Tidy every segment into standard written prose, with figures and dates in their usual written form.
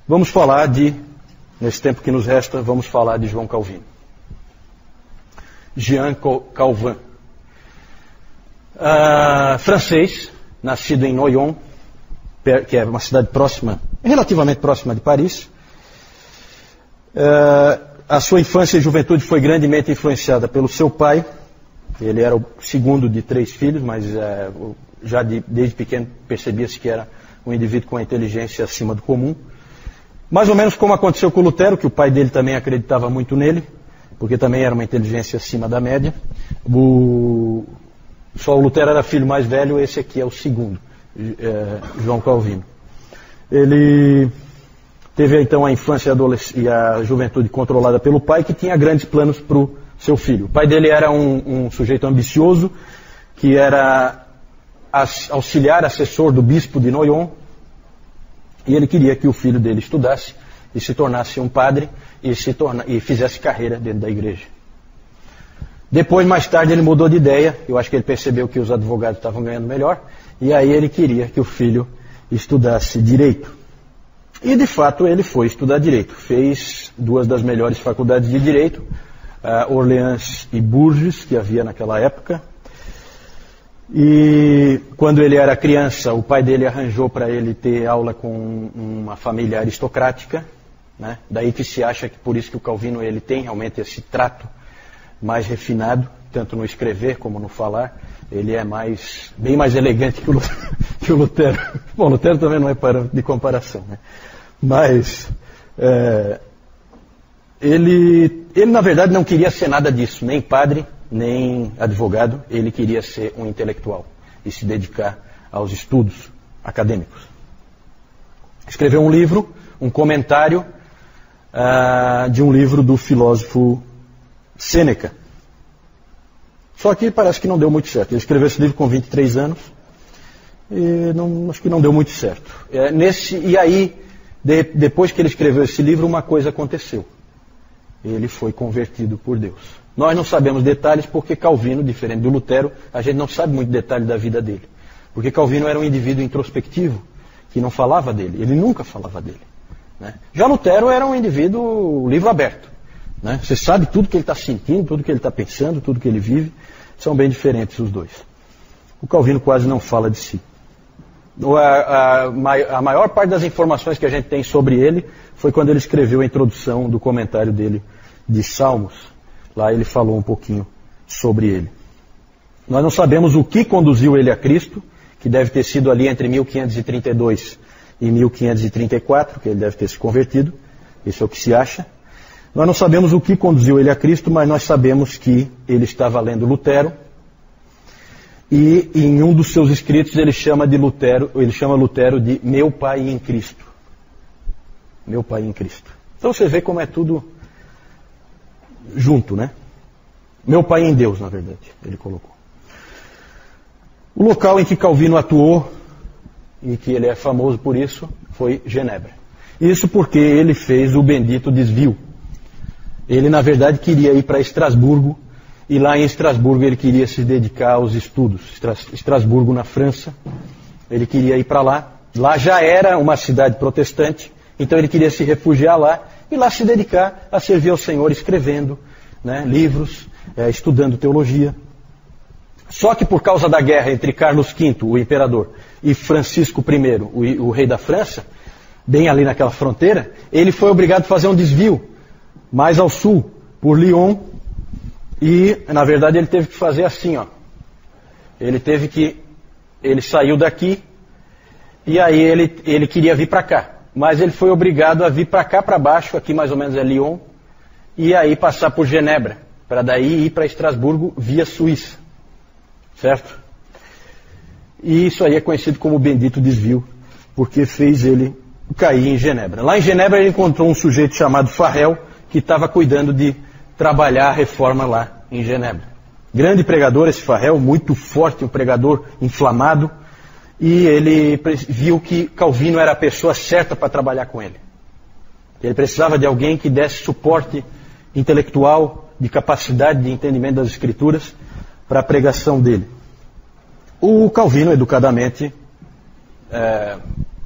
Vamos falar nesse tempo que nos resta, vamos falar de João Calvino. Jean Calvin. Francês, nascido em Noyon, que é uma cidade próxima, relativamente próxima de Paris. A sua infância e juventude foi grandemente influenciada pelo seu pai. Ele era o segundo de 3 filhos, mas já desde pequeno percebia-se que era um indivíduo com a inteligência acima do comum. Mais ou menos como aconteceu com Lutero, que o pai dele também acreditava muito nele, porque também era uma inteligência acima da média. Só o Lutero era filho mais velho, esse aqui é o segundo, João Calvino. Ele teve então a infância e a juventude controlada pelo pai, que tinha grandes planos para o seu filho. O pai dele era um sujeito ambicioso, que era auxiliar, assessor do bispo de Noyon, e ele queria que o filho dele estudasse e se tornasse um padre e fizesse carreira dentro da igreja. Depois, mais tarde, ele mudou de ideia. Eu acho que ele percebeu que os advogados estavam ganhando melhor, e aí ele queria que o filho estudasse direito. E, de fato, ele foi estudar direito. Fez 2 das melhores faculdades de direito, Orleans e Bourges, que havia naquela época. E quando ele era criança, o pai dele arranjou para ele ter aula com uma família aristocrática, né? Daí que se acha que por isso que o Calvino ele tem realmente esse trato mais refinado, tanto no escrever como no falar. Ele é bem mais elegante que o Lutero. Bom, Lutero também não é parâmetro de comparação, né? Mas ele na verdade não queria ser nada disso, nem padre, nem advogado. Ele queria ser um intelectual e se dedicar aos estudos acadêmicos. Escreveu um livro, um comentário de um livro do filósofo Sêneca. Só que parece que não deu muito certo. Ele escreveu esse livro com 23 anos e acho que não deu muito certo. E aí, depois que ele escreveu esse livro, uma coisa aconteceu. Ele foi convertido por Deus. Nós não sabemos detalhes porque Calvino, diferente do Lutero, a gente não sabe muito detalhe da vida dele. Porque Calvino era um indivíduo introspectivo, que não falava dele. Ele nunca falava dele, né? Já Lutero era um indivíduo livro aberto, né? Você sabe tudo que ele está sentindo, tudo que ele está pensando, tudo que ele vive. São bem diferentes os dois. O Calvino quase não fala de si. A maior parte das informações que a gente tem sobre ele foi quando ele escreveu a introdução do comentário dele de Salmos. Lá ele falou um pouquinho sobre ele. Nós não sabemos o que conduziu ele a Cristo, que deve ter sido ali entre 1532 e 1534, que ele deve ter se convertido. Isso é o que se acha. Nós não sabemos o que conduziu ele a Cristo, mas nós sabemos que ele estava lendo Lutero. E em um dos seus escritos ele chama Lutero de meu pai em Cristo. Meu pai em Cristo. Então você vê como é tudo junto, né? Meu pai em Deus, na verdade, ele colocou. O local em que Calvino atuou, e que ele é famoso por isso, foi Genebra. Isso porque ele fez o bendito desvio. Ele, na verdade, queria ir para Estrasburgo, e lá em Estrasburgo ele queria se dedicar aos estudos. Estrasburgo, na França, ele queria ir para lá. Lá já era uma cidade protestante, então ele queria se refugiar lá e lá se dedicar a servir ao Senhor escrevendo, né, livros, estudando teologia. Só que por causa da guerra entre Carlos V, o imperador, e Francisco I, o rei da França, bem ali naquela fronteira, ele foi obrigado a fazer um desvio mais ao sul, por Lyon, e na verdade ele teve que fazer assim, ó. Ele saiu daqui e aí ele queria vir para cá. Mas ele foi obrigado a vir para cá, para baixo, aqui mais ou menos é Lyon, e aí passar por Genebra, para daí ir para Estrasburgo via Suíça. Certo? E isso aí é conhecido como bendito desvio, porque fez ele cair em Genebra. Lá em Genebra ele encontrou um sujeito chamado Farel, que estava cuidando de trabalhar a reforma lá em Genebra. Grande pregador esse Farel, muito forte, um pregador inflamado. E ele viu que Calvino era a pessoa certa para trabalhar com ele. Ele precisava de alguém que desse suporte intelectual, de capacidade de entendimento das Escrituras, para a pregação dele. O Calvino, educadamente,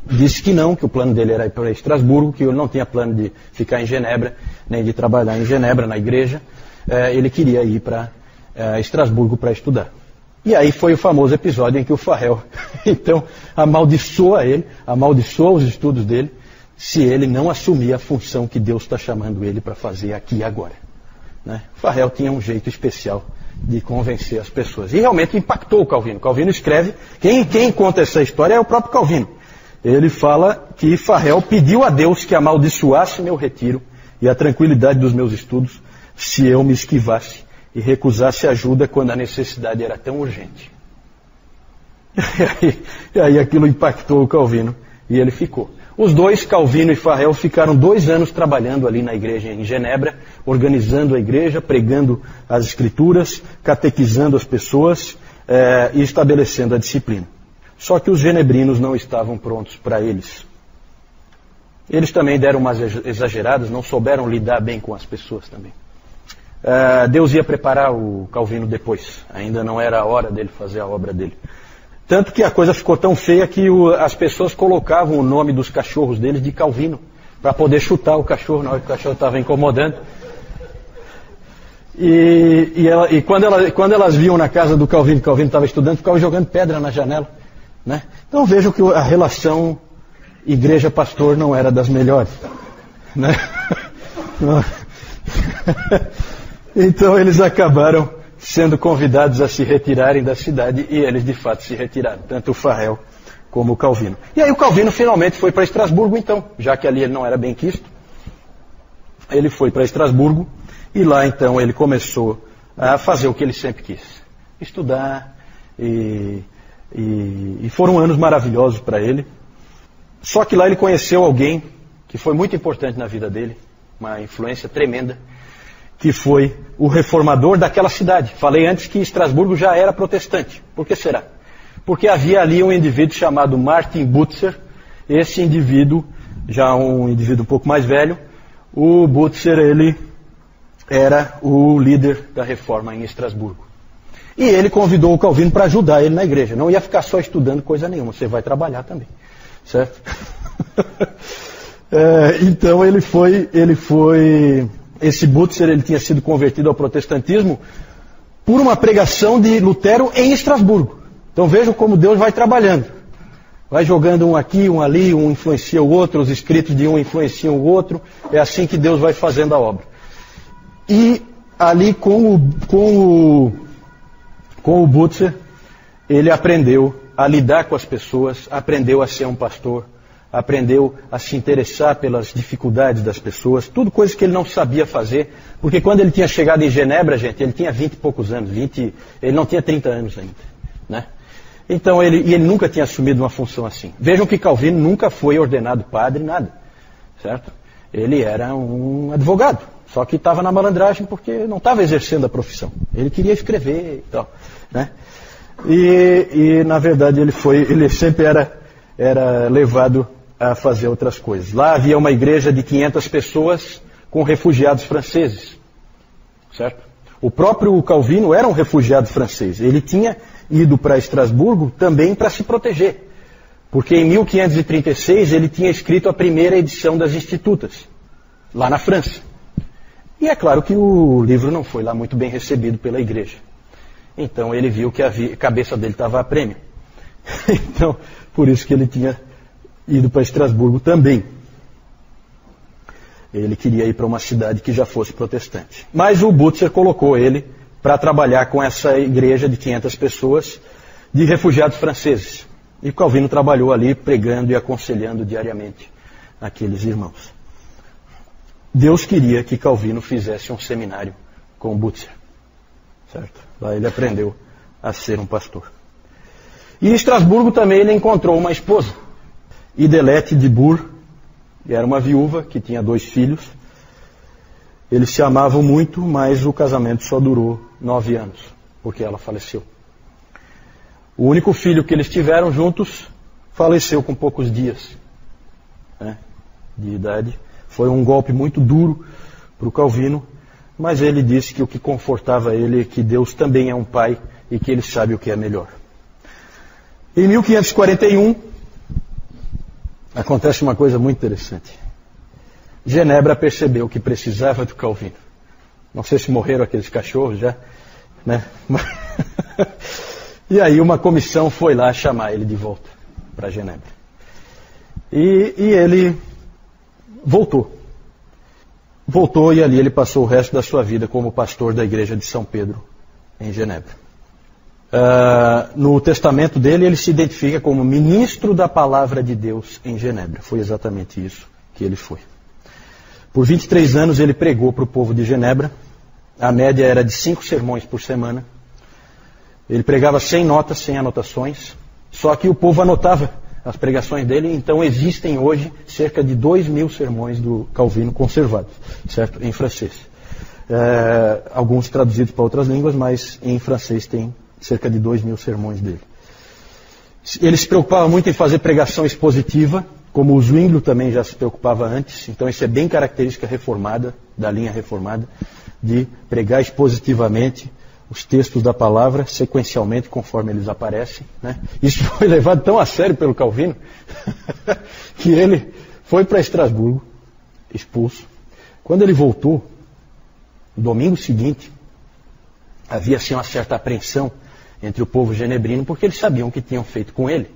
disse que não, que o plano dele era ir para Estrasburgo, que ele não tinha plano de ficar em Genebra, nem de trabalhar em Genebra, na igreja. Ele queria ir para Estrasburgo para estudar. E aí foi o famoso episódio em que o Farel, então, amaldiçoa ele, amaldiçoa os estudos dele, se ele não assumir a função que Deus está chamando ele para fazer aqui e agora. Né? O Farel tinha um jeito especial de convencer as pessoas. E realmente impactou o Calvino. Calvino escreve, quem conta essa história é o próprio Calvino. Ele fala que Farel pediu a Deus que amaldiçoasse meu retiro e a tranquilidade dos meus estudos se eu me esquivasse e recusasse ajuda quando a necessidade era tão urgente. E aí aquilo impactou o Calvino e ele ficou. Os dois, Calvino e Farel, ficaram 2 anos trabalhando ali na igreja em Genebra, organizando a igreja, pregando as escrituras, catequizando as pessoas e estabelecendo a disciplina. Só que os genebrinos não estavam prontos para eles. Eles também deram umas exageradas, não souberam lidar bem com as pessoas também. Deus ia preparar o Calvino depois, ainda não era a hora dele fazer a obra dele. Tanto que a coisa ficou tão feia que as pessoas colocavam o nome dos cachorros deles de Calvino, para poder chutar o cachorro na hora que o cachorro estava incomodando. E quando elas viam na casa do Calvino, que o Calvino estava estudando, ficavam jogando pedra na janela. Né? Então vejam que a relação igreja-pastor não era das melhores. Né? Então eles acabaram sendo convidados a se retirarem da cidade e eles de fato se retiraram, tanto o Farel como o Calvino. E aí o Calvino finalmente foi para Estrasburgo então, já que ali ele não era bem quisto. Ele foi para Estrasburgo e lá então ele começou a fazer o que ele sempre quis, estudar e foram anos maravilhosos para ele. Só que lá ele conheceu alguém que foi muito importante na vida dele, uma influência tremenda, que foi o reformador daquela cidade. Falei antes que Estrasburgo já era protestante. Por que será? Porque havia ali um indivíduo chamado Martin Butzer. Esse indivíduo, já um indivíduo um pouco mais velho, o Butzer, ele era o líder da reforma em Estrasburgo. E ele convidou o Calvino para ajudar ele na igreja. Não ia ficar só estudando coisa nenhuma, você vai trabalhar também. Certo? Então ele foi... Esse Butzer, ele tinha sido convertido ao protestantismo por uma pregação de Lutero em Estrasburgo. Então vejam como Deus vai trabalhando. Vai jogando um aqui, um ali, um influencia o outro, os escritos de um influenciam o outro. É assim que Deus vai fazendo a obra. E ali com o Butzer, ele aprendeu a lidar com as pessoas, aprendeu a ser um pastor, aprendeu a se interessar pelas dificuldades das pessoas, tudo coisa que ele não sabia fazer, porque quando ele tinha chegado em Genebra, gente, ele tinha 20 e poucos anos, ele não tinha 30 anos ainda, né? Então ele nunca tinha assumido uma função assim. Vejam que Calvino nunca foi ordenado padre, nada, certo? Ele era um advogado, só que estava na malandragem porque não estava exercendo a profissão, ele queria escrever e tal, né? E na verdade ele sempre era levado a fazer outras coisas. Lá havia uma igreja de 500 pessoas com refugiados franceses, certo? O próprio Calvino era um refugiado francês. Ele tinha ido para Estrasburgo também para se proteger, porque em 1536 ele tinha escrito a primeira edição das Institutas, lá na França. E é claro que o livro não foi lá muito bem recebido pela igreja. Então ele viu que a cabeça dele estava a prêmio. Então, por isso que ele tinha ido para Estrasburgo também. Ele queria ir para uma cidade que já fosse protestante. Mas o Butzer colocou ele para trabalhar com essa igreja de 500 pessoas de refugiados franceses. E Calvino trabalhou ali pregando e aconselhando diariamente aqueles irmãos. Deus queria que Calvino fizesse um seminário com o Butzer, certo? Lá ele aprendeu a ser um pastor. E em Estrasburgo também ele encontrou uma esposa, Idelete de Bur, que era uma viúva que tinha 2 filhos. Eles se amavam muito, mas o casamento só durou 9 anos, porque ela faleceu. O único filho que eles tiveram juntos faleceu com poucos dias, né, de idade. Foi um golpe muito duro para o Calvino, mas ele disse que o que confortava ele é que Deus também é um pai e que ele sabe o que é melhor. Em 1541, acontece uma coisa muito interessante. Genebra percebeu que precisava do Calvino. Não sei se morreram aqueles cachorros já, né? E aí uma comissão foi lá chamar ele de volta para Genebra. E ele voltou. Voltou e ali ele passou o resto da sua vida como pastor da igreja de São Pedro, em Genebra. No testamento dele, ele se identifica como ministro da palavra de Deus em Genebra. Foi exatamente isso que ele foi. Por 23 anos ele pregou para o povo de Genebra. A média era de 5 sermões por semana. Ele pregava sem notas, sem anotações. Só que o povo anotava as pregações dele. Então existem hoje cerca de 2.000 sermões do Calvino conservados, certo? Em francês. Alguns traduzidos para outras línguas, mas em francês tem cerca de 2.000 sermões dele. Ele se preocupava muito em fazer pregação expositiva, como o Zwinglio também já se preocupava antes. Então isso é bem característica reformada, da linha reformada, de pregar expositivamente os textos da palavra, sequencialmente, conforme eles aparecem, né? Isso foi levado tão a sério pelo Calvino, que ele foi para Estrasburgo, expulso. Quando ele voltou, no domingo seguinte, havia assim uma certa apreensão entre o povo genebrino, porque eles sabiam o que tinham feito com ele.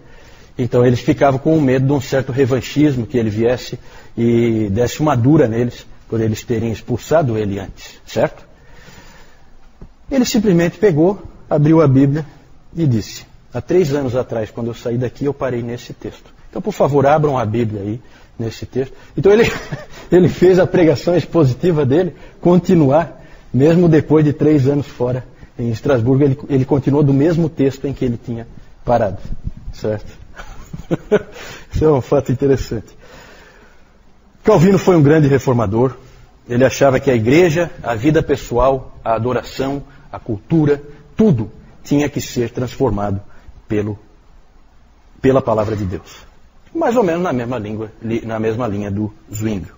Então eles ficavam com medo de um certo revanchismo, que ele viesse e desse uma dura neles, por eles terem expulsado ele antes, certo? Ele simplesmente pegou, abriu a Bíblia e disse: há 3 anos atrás, quando eu saí daqui, eu parei nesse texto. Então, por favor, abram a Bíblia aí, nesse texto. Então ele fez a pregação expositiva dele continuar, mesmo depois de 3 anos fora em Estrasburgo, ele continuou do mesmo texto em que ele tinha parado, certo? Isso é um fato interessante. Calvino foi um grande reformador. Ele achava que a igreja, a vida pessoal, a adoração, a cultura, tudo tinha que ser transformado pela palavra de Deus. Mais ou menos na mesma linha do Zwinglio.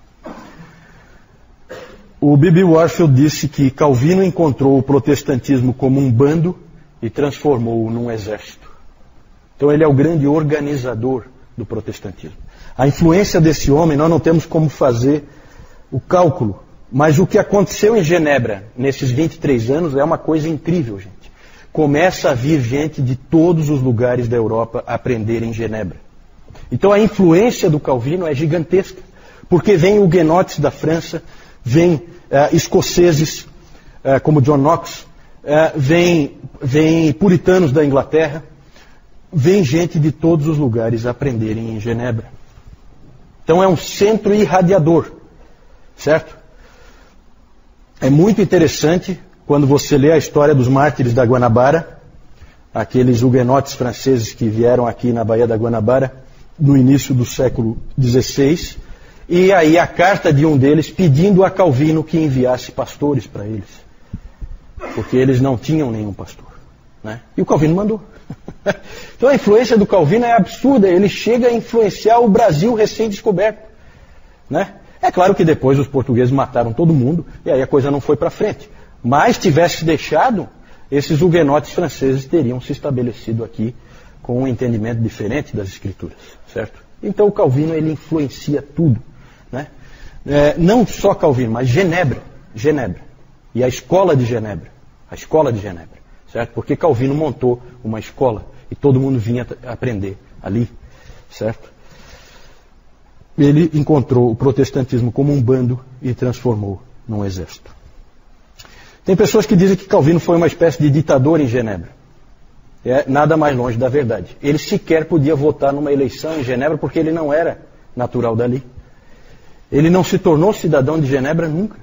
O B.B. Warfield disse que Calvino encontrou o protestantismo como um bando e transformou-o num exército. Então ele é o grande organizador do protestantismo. A influência desse homem, nós não temos como fazer o cálculo, mas o que aconteceu em Genebra nesses 23 anos é uma coisa incrível, gente. Começa a vir gente de todos os lugares da Europa aprender em Genebra. Então a influência do Calvino é gigantesca, porque vem huguenotes da França, vem escoceses como John Knox, vem puritanos da Inglaterra, vem gente de todos os lugares aprenderem em Genebra. Então é um centro irradiador, certo? É muito interessante quando você lê a história dos mártires da Guanabara, aqueles huguenotes franceses que vieram aqui na Baía da Guanabara no início do século XVI, e aí a carta de um deles pedindo a Calvino que enviasse pastores para eles, porque eles não tinham nenhum pastor, né? E o Calvino mandou. Então a influência do Calvino é absurda, ele chega a influenciar o Brasil recém-descoberto, né? É claro que depois os portugueses mataram todo mundo e aí a coisa não foi para frente. Mas tivesse deixado, esses huguenotes franceses teriam se estabelecido aqui com um entendimento diferente das escrituras, certo? Então o Calvino ele influencia tudo, né? Não só Calvino, mas Genebra e a escola de Genebra, certo? Porque Calvino montou uma escola e todo mundo vinha aprender ali, certo? Ele encontrou o protestantismo como um bando e transformou num exército. Tem pessoas que dizem que Calvino foi uma espécie de ditador em Genebra. É nada mais longe da verdade. Ele sequer podia votar numa eleição em Genebra porque ele não era natural dali. Ele não se tornou cidadão de Genebra nunca.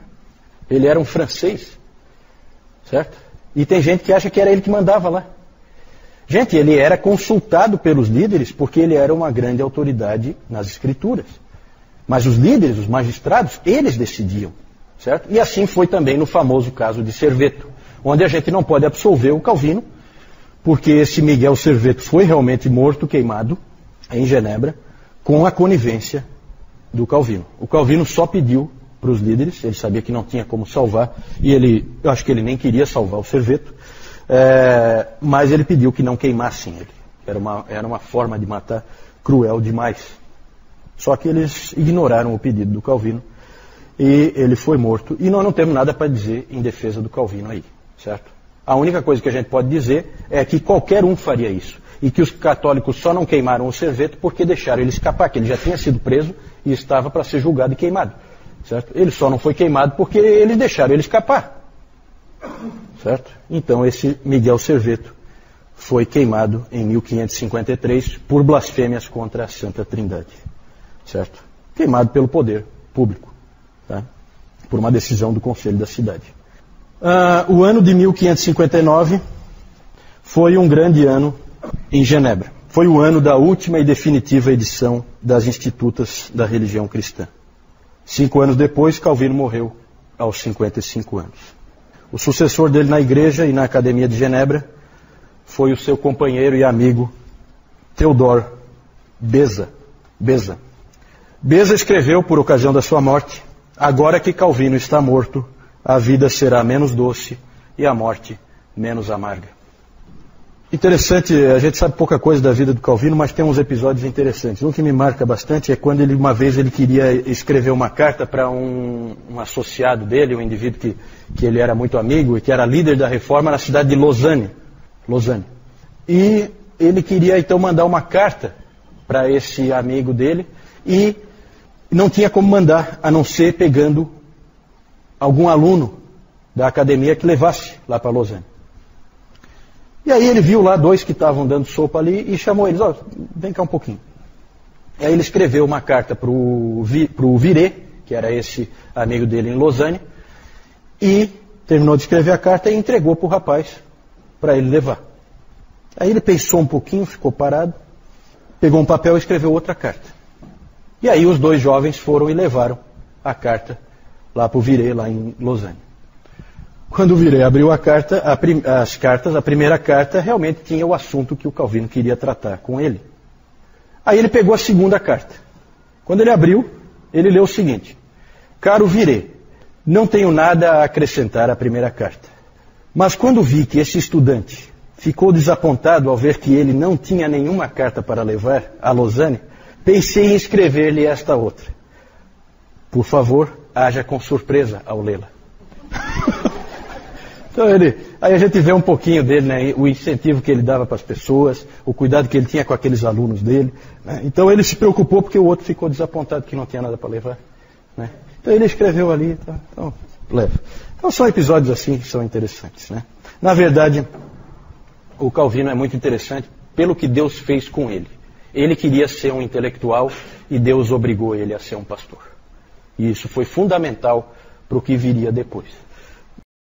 Ele era um francês, certo? E tem gente que acha que era ele que mandava lá. Gente, ele era consultado pelos líderes porque ele era uma grande autoridade nas escrituras. Mas os líderes, os magistrados, eles decidiam, certo? E assim foi também no famoso caso de Serveto, onde a gente não pode absolver o Calvino, porque esse Miguel Serveto foi realmente morto, queimado, em Genebra, com a conivência do Calvino. O Calvino só pediu para os líderes, ele sabia que não tinha como salvar, e eu acho que ele nem queria salvar o Serveto, mas ele pediu que não queimassem ele. Era uma forma de matar cruel demais. Só que eles ignoraram o pedido do Calvino e ele foi morto. E nós não temos nada para dizer em defesa do Calvino aí, certo? A única coisa que a gente pode dizer é que qualquer um faria isso. E que os católicos só não queimaram o Serveto porque deixaram ele escapar, que ele já tinha sido preso e estava para ser julgado e queimado. Certo? Ele só não foi queimado porque eles deixaram ele escapar. Certo? Então esse Miguel Serveto foi queimado em 1553 por blasfêmias contra a Santa Trindade. Certo? Queimado pelo poder público. Tá? Por uma decisão do Conselho da cidade. O ano de 1559 foi um grande ano em Genebra. Foi o ano da última e definitiva edição das Institutas da Religião Cristã. 5 anos depois, Calvino morreu aos 55 anos. O sucessor dele na igreja e na Academia de Genebra foi o seu companheiro e amigo Theodor Beza. Beza escreveu, por ocasião da sua morte: agora que Calvino está morto, a vida será menos doce e a morte menos amarga. Interessante, a gente sabe pouca coisa da vida do Calvino, mas tem uns episódios interessantes. Um que me marca bastante é quando uma vez ele queria escrever uma carta para um associado dele, um indivíduo que ele era muito amigo e que era líder da reforma na cidade de Lausanne. E ele queria então mandar uma carta para esse amigo dele e não tinha como mandar, a não ser pegando algum aluno da academia que levasse lá para Lausanne. E aí ele viu lá 2 que estavam dando sopa ali e chamou eles: vem cá um pouquinho. E aí ele escreveu uma carta para o Viré, que era esse amigo dele em Lausanne, e terminou de escrever a carta e entregou para o rapaz, para ele levar. Aí ele pensou um pouquinho, ficou parado, pegou um papel e escreveu outra carta. E aí os 2 jovens foram e levaram a carta lá para o Viré, lá em Lausanne. Quando o Viré abriu as cartas, a primeira carta realmente tinha o assunto que o Calvino queria tratar com ele. Aí ele pegou a segunda carta. Quando ele abriu, ele leu o seguinte: caro Viré, não tenho nada a acrescentar à primeira carta. Mas quando vi que esse estudante ficou desapontado ao ver que ele não tinha nenhuma carta para levar a Lausanne, pensei em escrever-lhe esta outra. Por favor, haja com surpresa ao lê-la. Então aí a gente vê um pouquinho dele, né, o incentivo que ele dava para as pessoas, o cuidado que ele tinha com aqueles alunos dele. Né? Então ele se preocupou porque o outro ficou desapontado que não tinha nada para levar. Né? Então ele escreveu ali, tá? Então leva. Então são episódios assim que são interessantes. Né? Na verdade, o Calvino é muito interessante pelo que Deus fez com ele. Ele queria ser um intelectual e Deus obrigou ele a ser um pastor. E isso foi fundamental para o que viria depois.